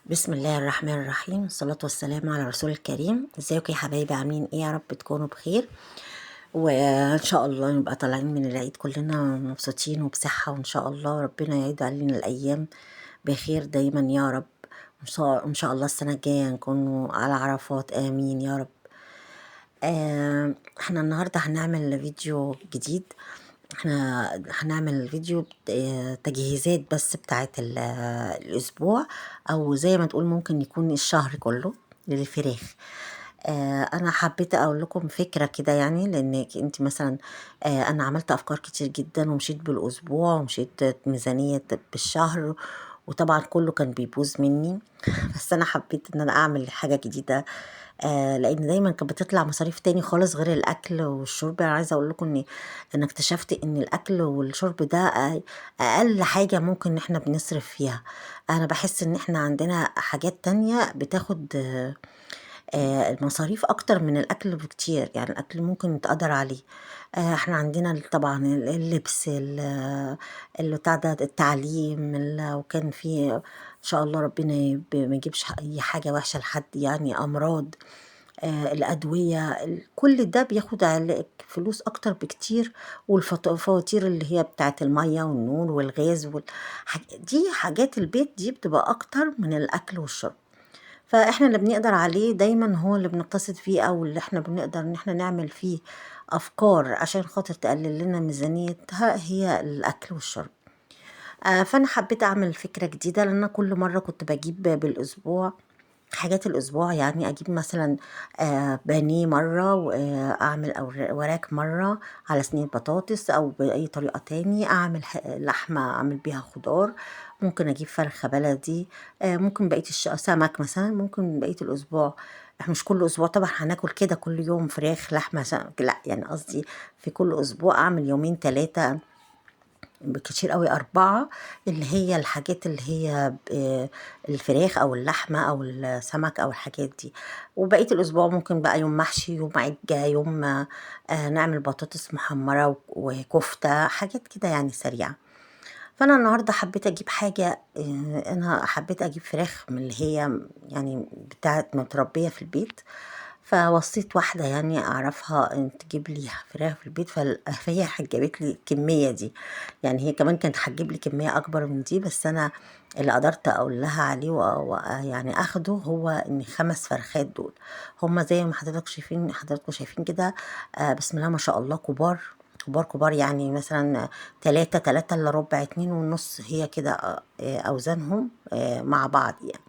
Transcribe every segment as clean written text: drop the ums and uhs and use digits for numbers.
بسم الله الرحمن الرحيم، الصلاة والسلام على رسول الكريم. ازيكم يا حبايبي؟ عاملين ايه؟ يا رب تكونوا بخير، وان شاء الله نبقى طالعين من العيد كلنا مبسوطين وبصحة، وان شاء الله ربنا يعيد علينا الايام بخير دايما يا رب. إن شاء الله السنة الجاية نكون على عرفات، امين يا رب. احنا النهاردة هنعمل فيديو جديد. احنا هنعمل فيديو تجهيزات بس بتاعت الأسبوع، أو زي ما تقول ممكن يكون الشهر كله للفراخ. أنا حبيت أقول لكم فكرة كده، يعني لأنك أنت مثلا، أنا عملت أفكار كتير جدا ومشيت بالأسبوع ومشيت ميزانية بالشهر، وطبعا كله كان بيبوظ مني. بس أنا حبيت إن أنا أعمل حاجة جديدة، لأن دايما كانت بتطلع مصاريف تاني خالص غير الأكل والشرب. أنا عايزة أقول لكم إن اكتشفت إن الأكل والشرب ده أقل حاجة ممكن إن إحنا بنصرف فيها. أنا بحس إن إحنا عندنا حاجات تانية بتاخد المصاريف أكتر من الأكل بكتير، يعني الأكل ممكن يتقدر عليه. إحنا عندنا طبعا اللبس، اللي بتاع ده التعليم، وكان في إن شاء الله ربنا ما يجيبش أي حاجة وحشة لحد، يعني أمراض، الأدوية، كل ده بياخد فلوس أكتر بكتير. والفواتير اللي هي بتاعة المَيّة والنور والغاز دي حاجات البيت دي بتبقى أكتر من الأكل والشرب. فإحنا اللي بنقدر عليه دايمًا هو اللي بنقتصد فيه، أو اللي إحنا بنقدر إن إحنا نعمل فيه أفكار عشان خاطر تقلل لنا ميزانيتها، هي الأكل والشرب. فأنا حبيت أعمل فكرة جديدة، لأن أنا كل مرة كنت باجيب بالأسبوع حاجات الأسبوع، يعني أجيب مثلًا بانيه مرة، وأعمل وراك مرة على صينية بطاطس، أو بأي طريقة تاني أعمل لحمة أعمل بيها خضار. ممكن أجيب فرخة بلدي، ممكن بقية سمك مثلًا، ممكن بقية الأسبوع. إحنا مش كل أسبوع طبعًا هناكل كده كل يوم فراخ، لحمة، سمك، لأ، يعني قصدي في كل أسبوع أعمل يومين 3، بالكتير أوي 4، اللي هي الحاجات اللي هي الفراخ أو اللحمة أو السمك أو الحاجات دي. وبقية الأسبوع ممكن بقى يوم محشي، يوم عِجّة، يوم نعمل بطاطس محمرة وكفتة، حاجات كده يعني سريعة. فأنا النهارده حبيت أجيب حاجة، أنا حبيت أجيب فراخ من اللي هي يعني بتاعة متربية في البيت. فوصيت واحدة يعني أعرفها إن تجيب لي فراخ في البيت، فهي جابت لي الكمية دي. يعني هي كمان كانت هتجيب لي كمية أكبر من دي، بس أنا اللي قدرت أقول لها عليه يعني أخده هو إن 5 فرخات دول هما زي ما حضراتكم شايفين كده. بسم الله ما شاء الله، كبار كبار كبار، يعني مثلا 3 إلا ربع، 2 ونص، هي كده أوزانهم مع بعض يعني.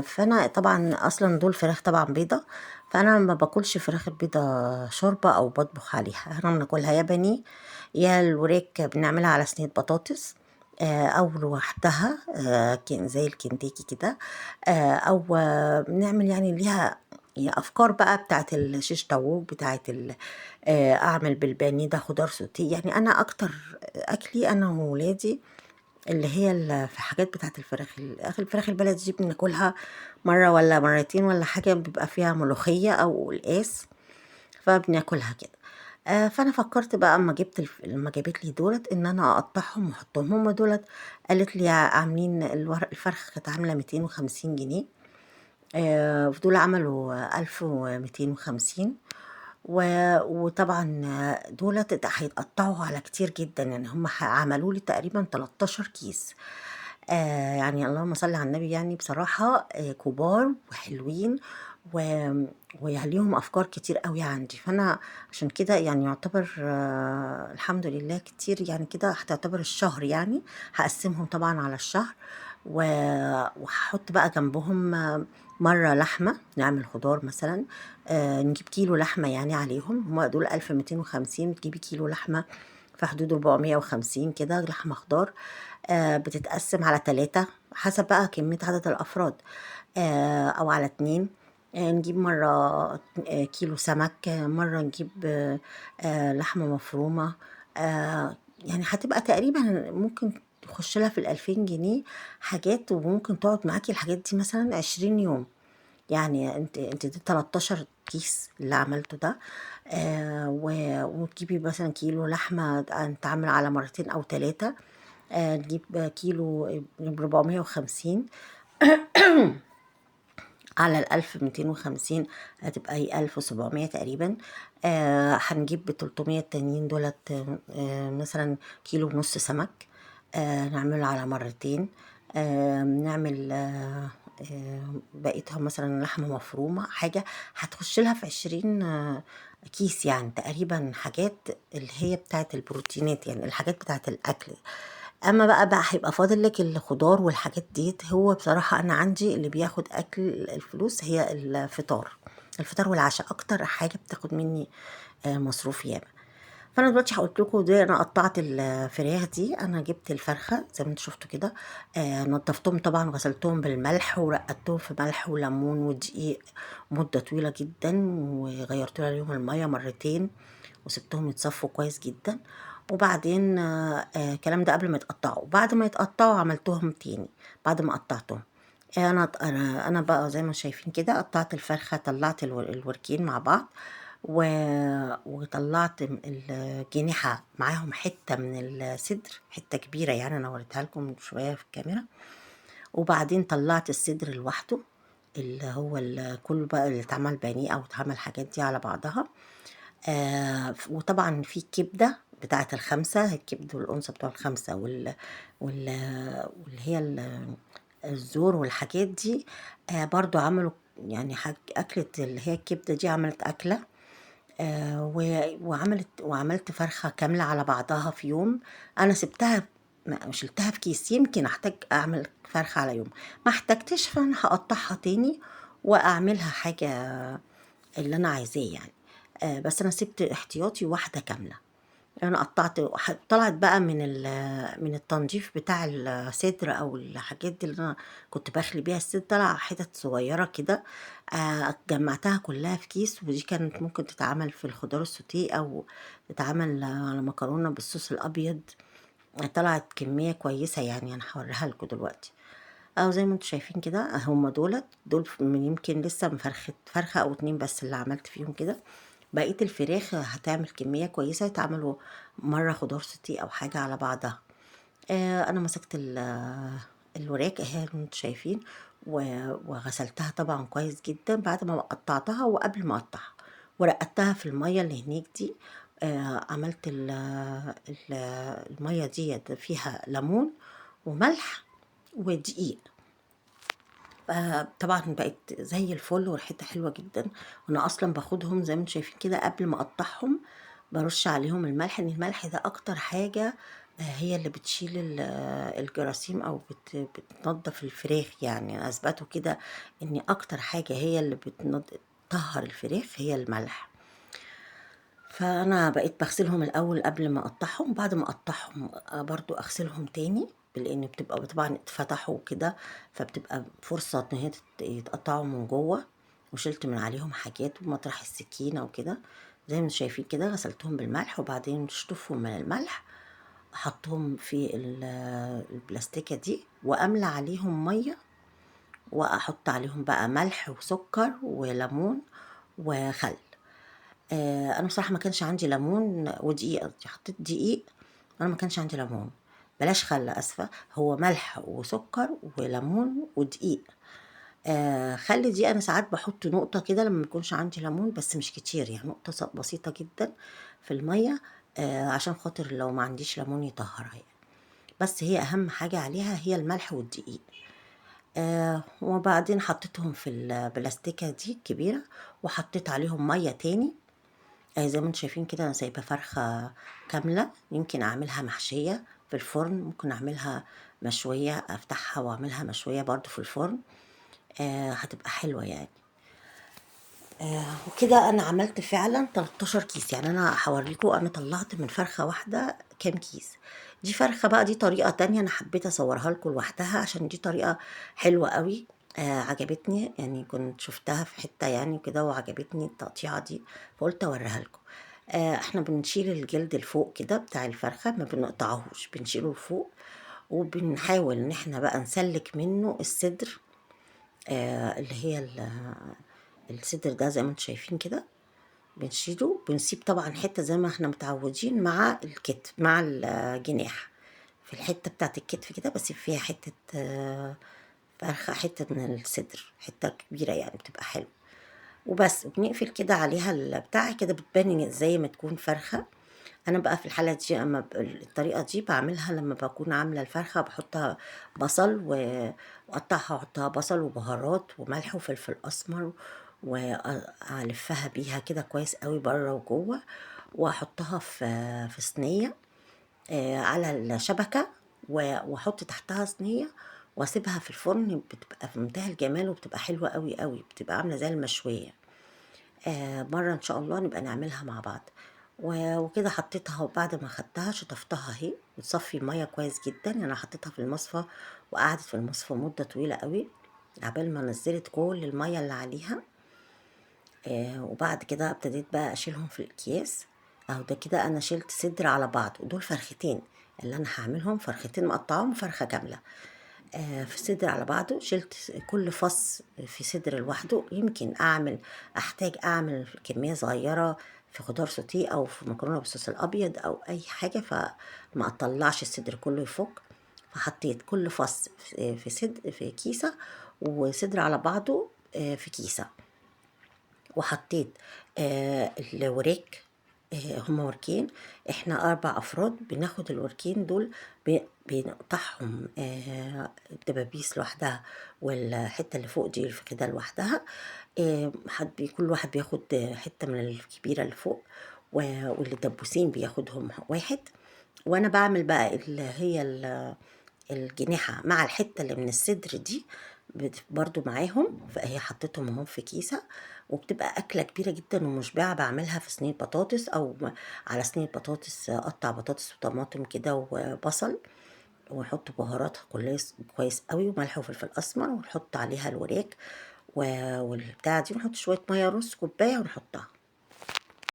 فأنا طبعًا أصلًا دول فراخ طبعًا بيضا، فأنا ما باكلش الفراخ البيضا شوربة أو باطبخ عليها، إحنا بناكلها يا بانيه، يا الوراك بنعملها على صينية بطاطس، أو لوحدها، زي الكنتاكي كده، أو بنعمل يعني ليها أفكار بقى بتاعة الشيش طاووق، بتاعة أعمل بالبانيه ده خضار sauté. يعني أنا أكتر أكلي أنا وولادي اللي هي في حاجات بتاعة الفراخ البلدي دي بناكلها مرة والّا مرتين والّا حاجة، بيبقى فيها ملوخية أو قلقاس، فبناكلها كده. فأنا فكّرت بقى لمّا جابت لي دُولة إن أنا أقطّعهم وأحطّهم، هُم دُولة قالت لي عاملين الفرخة كانت عاملة 250 جنيه، ودول عملوا 1250. وطبعًا دُولة هيتقطّعوا على كتير جدًا، يعني هُم عملوا لي تقريبًا 13 كيس. يعني اللهم صل على النبي، يعني بصراحة كُبار وحلوين، و وليهم أفكار كتير أوي عندي. فأنا عشان كده يعني يعتبر الحمد لله كتير، يعني كده هتعتبر الشهر يعني، هاقسّمهم طبعًا على الشهر، و وهاحط بقى جنبهم مرّة لحمة، نعمل خضار مثلًا، نجيب كيلو لحمة يعني عليهم، هُم دول 1250، تجيبي كيلو لحمة في حدود 450 كده، لحمة خضار، بتتقسّم على 3 حسب بقى كمية عدد الأفراد، أو على 2. نجيب مرّة كيلو سمك، مرّة نجيب لحمة مفرومة. يعني هتبقى تقريبًا ممكن تخُش لها في ال2000 جنيه حاجات، وممكن تقعد معاكِ الحاجات دي مثلًا 20 يوم. يعني أنتِ دي 13 كيس اللي عملته ده، و وتجيبي مثلًا كيلو لحمة تتعمل على مرتين أو 3، نجيب كيلو ب450. على ال1250 هتبقى هي 1700 تقريبا. هنجيب ب300 التانيين دولت مثلا كيلو ونص سمك، نعمله على مرتين. نعمل بقيتها مثلا لحمة مفرومة، حاجة هتخش لها في 20 كيس يعني تقريبا، حاجات اللي هي بتاعة البروتينات، يعني الحاجات بتاعة الأكل. اما بقى هيبقى فاضل لك الخضار والحاجات ديت. هو بصراحة انا عندي اللي بياخد اكل الفلوس هي الفطار والعشاء، اكتر حاجة بتاخد مني مصروف ياما. فانا دلوقتي هقول لكم دي انا قطعت الفراخ دي. انا جبت الفرخه زي ما انتم شفتوا كده، نضفتهم طبعا، غسلتهم بالملح ورقدتهم في ملح وليمون ودقيق مده طويله جدا، وغيرت عليهم الميه مرتين وسبتهم يتصفوا كويس جدا. وبعدين الكلام ده قبل ما يتقطعوا. بعد ما يتقطعوا عملتهم تاني بعد ما قطعتهم. انا بقى زي ما شايفين كده قطعت الفرخه، طلعت الوركين مع بعض، و... وطلعت الجنيحة معاهم حتة من الصدر، حتة كبيرة يعني، أنا وريتها لكم شوية في الكاميرا. وبعدين طلعت الصدر لوحده، اللي هو كله بقى اللي اتعمل بانيه أو اتعمل حاجات دي على بعضها. وطبعا في كبدة بتاعة الخمسة، الكبد والأنثى بتوع الخمسة وال... واللي هي الزور والحاجات دي. برضو عملوا يعني أكلة اللي هي الكبدة دي، عملت أكلة وعملت فرخة كاملة على بعضها في يوم. أنا سبتها شلتها في كيس، يمكن أحتاج أعمل فرخة على يوم، ما احتجتش، فأنا هقطعها تاني وأعملها حاجة اللي أنا عايزاه يعني. بس أنا سبت احتياطي واحدة كاملة. انا قطعت طلعت بقى من التنظيف بتاع الصدر او الحاجات دي اللي انا كنت بخلي بيها الصدر، طلع حتت صغيره كده. جمعتها كلها في كيس، ودي كانت ممكن تتعمل في الخضار السوتيه او تتعمل على مكرونه بالصوص الابيض. طلعت كميه كويسه يعني، انا هوريها لكم دلوقتي. او زي ما انتم شايفين كده، هم دول من يمكن لسه فرخه او اتنين بس اللي عملت فيهم كده. بقيه الفراخ هتعمل كميه كويسه، يتعملوا مره خضار سوتيه او حاجه على بعضها. انا مسكت الوراك اهي اللي انتم شايفين، وغسلتها طبعا كويس جدا بعد ما قطعتها وقبل ما اقطعها، ورقدتها في الميه اللي هناك دي. عملت الميه دي فيها ليمون وملح ودقيق. طبعا بقت زي الفل وريحتها حلوه جدا. وانا اصلا باخدهم زي ما انتم شايفين كده قبل ما اقطعهم، برش عليهم الملح، ان الملح ده اكتر حاجه هي اللي بتشيل الجراثيم او بتنظف الفراخ يعني. اثبتوا كده ان اكتر حاجه هي اللي بتطهر الفراخ هي الملح. فانا بقيت بغسلهم الاول قبل ما اقطعهم، بعد ما اقطعهم برضو اغسلهم تاني، لان بتبقى طبعا اتفتحوا كده، فبتبقى فرصة ان هي يتقطعوا من جوه. وشلت من عليهم حاجات ومطرح السكينة وكده. زي ما انتم شايفين كده غسلتهم بالملح، وبعدين شطفهم من الملح، احطهم في البلاستيكة دي واملى عليهم مية، واحط عليهم بقى ملح وسكر وليمون وخل. انا بصراحه ما كانش عندي ليمون ودقيق، قصدي حطيت دقيق. انا ما كانش عندي ليمون، بلاش خل، اسفه، هو ملح وسكر وليمون ودقيق. خل دي انا ساعات بحط نقطه كده لما ما يكونش عندي ليمون، بس مش كتير يعني، نقطه بسيطه جدا في الميه، عشان خاطر لو ما عنديش ليمون يطهرها يعني. بس هي اهم حاجه عليها هي الملح والدقيق. وبعدين حطيتهم في البلاستيكه دي الكبيره، وحطيت عليهم ميه تاني. زي ما انتم شايفين كده، انا سايبه فرخه كامله، يمكن اعملها محشيه في الفرن، ممكن اعملها مشويه، افتحها واعملها مشويه برضو في الفرن. هتبقى حلوه يعني. وكده انا عملت فعلا 13 كيس يعني. انا هوريكم انا طلعت من فرخه واحده كام كيس. دي فرخه بقى، دي طريقه تانية انا حبيت اصورها لكم لوحدها عشان دي طريقه حلوه قوي. عجبتني يعني، كنت شفتها في حته يعني كده وعجبتني التقطيعه دي، فقلت اوريها لكم. احنا بنشيل الجلد الفوق كده بتاع الفرخه، ما بنقطعهوش، بنشيله لفوق، وبنحاول ان احنا بقى نسلك منه الصدر. اللي هي الصدر ده زي ما انتم شايفين كده، بنشيله، بنسيب طبعا حتة زي ما احنا متعودين مع الكتف مع الجناح. في الحتة بتاعت الكتف كده بسيب فيها حتة فرخة حتة من الصدر، حتة كبيرة يعني بتبقى حلوة، وبس بنقفل كده عليها البتاع كده بتبان زي ما تكون فرخة. أنا بقى في الحالة دي أمّا الطريقة دي باعملها لمّا باكون عاملة الفرخة باحط بصل واقطّعها واحطها بصل وبهارات وملح وفلفل أسمر ألفّها بيها كده كويس أوي برّه وجوّه، وأحطها في صينية على الشبكة وأحط تحتها صينية وأسيبها في الفرن بتبقى في منتهى الجمال وبتبقى حلوة أوي، أوي، بتبقى عاملة زي المشوية. مرّة إن شاء الله نبقى نعملها مع بعض. وكده حطيتها وبعد ما خدتها شطفتها أهي، بتصفّي المَيّة كويس جدًا، أنا حطيتها في المصفى وقعدت في المصفى مدة طويلة أوي، عقبال ما نزّلت كل المَيّة اللي عليها. وبعد كده ابتديت بقى أشيلهم في الأكياس، أهو ده كده أنا شِلت صدر على بعضه، دول فرختين اللي أنا هاعملهم فرختين مقطّعاهم وفرخة كاملة. في صدر على بعضه، شِلت كل فَص في صدر لوحده، يمكن أحتاج أعمل كمية صغيّرة في خضار sauté أو في مكرونة بالصوص الأبيض أو أي حاجة، فما أطلّعش الصدر كلّه يفُك، فحطيت كل فَص في كيسة، وصدر على بعضه في كيسة. وحطيت الوراك، هُم وركين، إحنا 4 أفراد بناخد الوركين دول بنقطعهم دبابيس لوحدها والحتّة اللي فوق دي الفخدة لوحدها، كل واحد بياخد حتّة من الكبيرة اللي فوق والدبوسين بياخدهم واحد، وأنا باعمل بقى اللي هي الجناحة مع الحتّة اللي من الصدر دي برضه معاهم، فأهي حطيتهم أهُم في كيسة، وبتبقى أكلة كبيرة جدًا ومُشبعة باعملها في صينية بطاطس أو على صينية بطاطس أقطّع بطاطس وطماطم كده وبصل، ونحط بهاراتها كويس أوي وملح وفلفل أسمر، ونحط عليها الوراك والبتاعة دي ونحط شوية مَيّة رُز كوباية ونحطها.